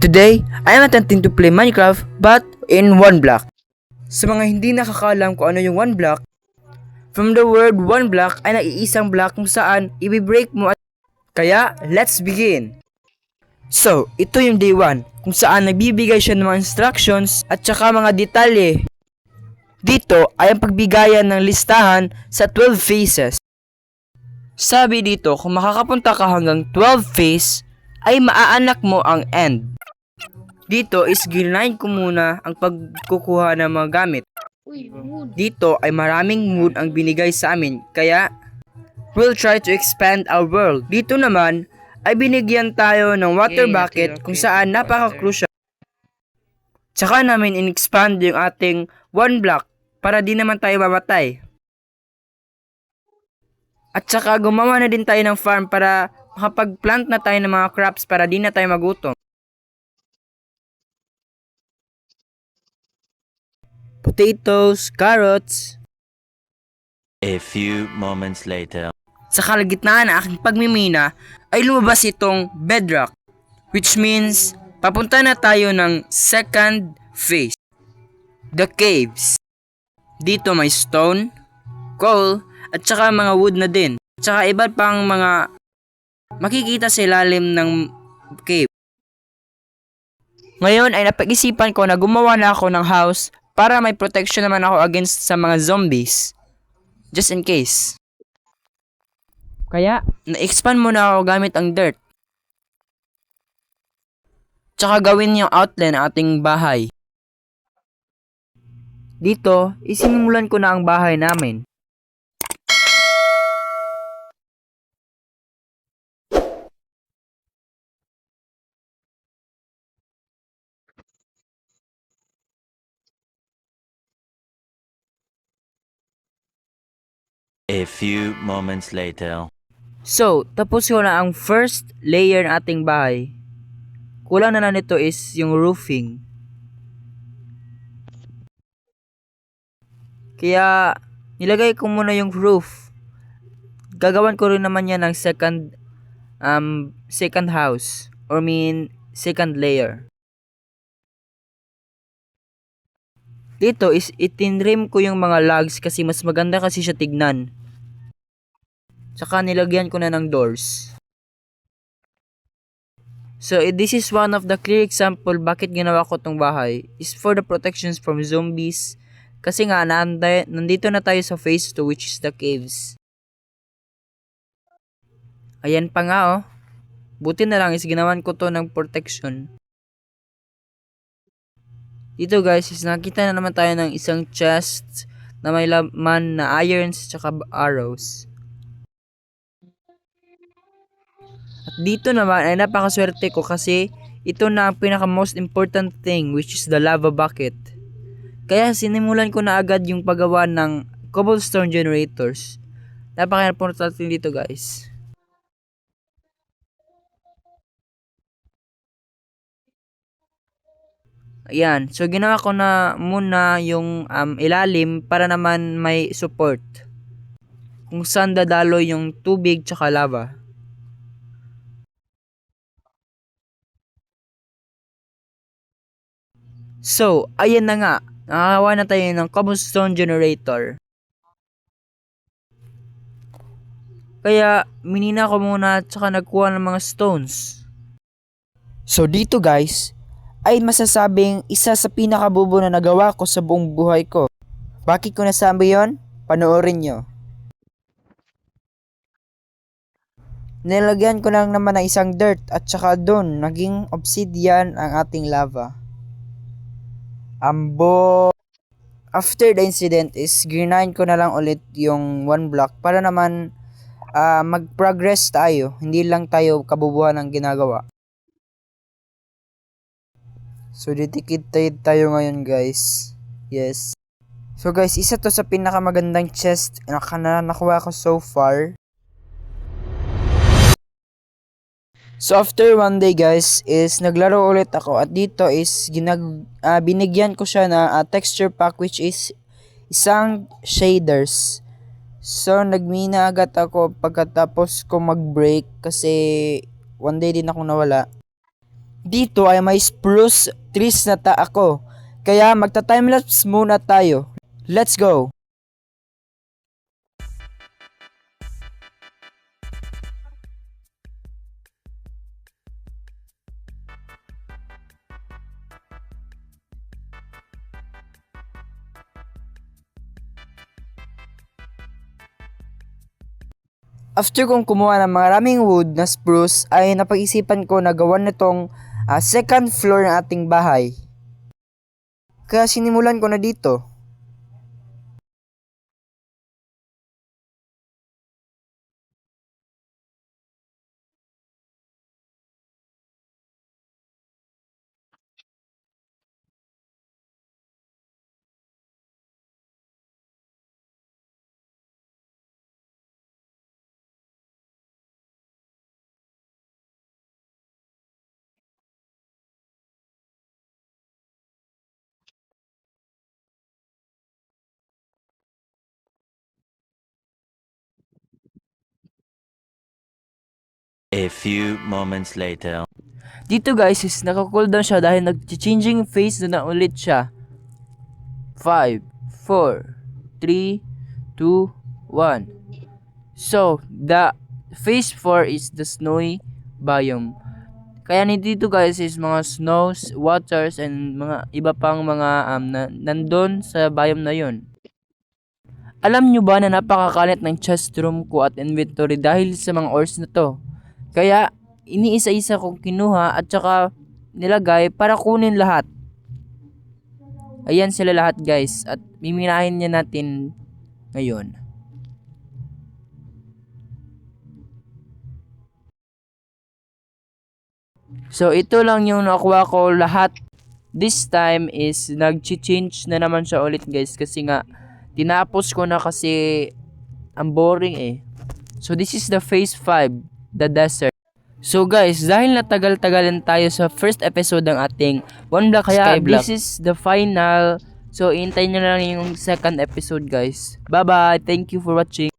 Today, I am attempting to play Minecraft but in one block. Sa mga hindi nakakaalam kung ano yung one block, from the word one block ay naiisang block kung saan i-break mo at kaya let's begin! So, ito yung day 1 kung saan nagbibigay siya ng mga instructions at saka mga detalye. Dito ay ang pagbigayan ng listahan sa 12 phases. Sabi dito kung makakapunta ka hanggang 12 phase ay maaanak mo ang end. Dito is grind ko muna ang pagkukuha ng mga gamit. Dito ay maraming mood ang binigay sa amin kaya we'll try to expand our world. Dito naman ay binigyan tayo ng water bucket kung saan napaka-crucial. Tsaka namin in-expand yung ating one block para di naman tayo mamatay. At saka gumawa na din tayo ng farm para makapag-plant na tayo ng mga crops para di na tayo magutom. Potatoes, carrots. A few moments later. Sa kalagitnaan ng aking pagmimina ay lumabas itong bedrock, which means papunta na tayo ng second phase, the caves. Dito may stone, coal, at saka mga wood na din. Tsaka iba pang mga makikita sa ilalim ng cave. Ngayon ay napag-isipan ko na gumawa na ako ng house para may protection naman ako against sa mga zombies. Just in case. Kaya, na-expand muna ako gamit ang dirt. Tsaka gawin yung outline ng ating bahay. Dito, isinimulan ko na ang bahay namin. A few moments later. So, tapos ko na ang first layer ng ating bahay. Kulang na nito is yung roofing. Kaya, nilagay ko muna yung roof. Gagawan ko rin naman yan ng second house. Or second layer. Dito is itinrim ko yung mga logs kasi mas maganda kasi siya tignan. Tsaka nilagyan ko na ng doors. So this is one of the clear example bakit ginawa ko tong bahay is for the protections from zombies. Kasi nga nandito na tayo sa phase 2 which is the caves. Ayan pa nga oh. Buti na lang is ginawan ko to ng protection. Dito guys is nakita na naman tayo ng isang chest na may laman na irons tsaka arrows. At dito naman ay napakaswerte ko kasi ito na ang pinaka most important thing which is the lava bucket. Kaya sinimulan ko na agad yung paggawa ng cobblestone generators. Napaka-importante dito guys. Ayan, so ginawa ko na muna yung ilalim para naman may support. Kung saan dadalo yung tubig tsaka lava. So, ayan na nga. Nakakawa na tayo ng cobblestone generator. Kaya, minina ko muna at saka nagkuha ng mga stones. So, dito guys, ay masasabing isa sa pinakabubo na nagawa ko sa buong buhay ko. Bakit ko nasabi yon? Panoorin nyo. Nilagyan ko lang naman ng isang dirt at saka doon naging obsidian ang ating lava. After the incident is grind ko na lang ulit yung one block para naman mag-progress tayo. Hindi lang tayo kabubuhan ng ginagawa. So didikit tayo ngayon guys. Yes. So guys, isa to sa pinakamagandang chest na nakuha ko so far. So after one day guys is naglaro ulit ako at dito is binigyan ko siya na texture pack which is isang shaders. So nagmina agad ako pagkatapos ko mag-break kasi one day din ako nawala. Dito ay may spruce trees na ako. Kaya magta-timelapse muna tayo. Let's go! After kong kumuha ng maraming wood na spruce ay napag-isipan ko na gawan nitong second floor ng ating bahay. Kaya sinimulan ko na dito. A few moments later. Dito guys is naka-cooldown siya dahil nag-changing phase na ulit siya. 5, 4, 3, 2, 1. So, the phase 4 is the snowy biome. Kaya dito guys is mga snows, waters, and mga iba pang mga nandun sa biome na yun. Alam nyo ba na napakakalit ng chest room ko at inventory dahil sa mga ores na to? Kaya, iniisa-isa kong kinuha at saka nilagay para kunin lahat. Ayan sila lahat guys at miminahin niya natin ngayon. So, ito lang yung nakuha ko lahat. This time is nag-change na naman siya ulit guys kasi nga tinapos ko na kasi ang boring eh. So, this is the phase 5. The desert. So guys, dahil natagal-tagalan tayo sa first episode ng ating One Block Kaya Skyblock, this is the final. So, hintayin nyo na lang yung second episode guys. Bye bye! Thank you for watching.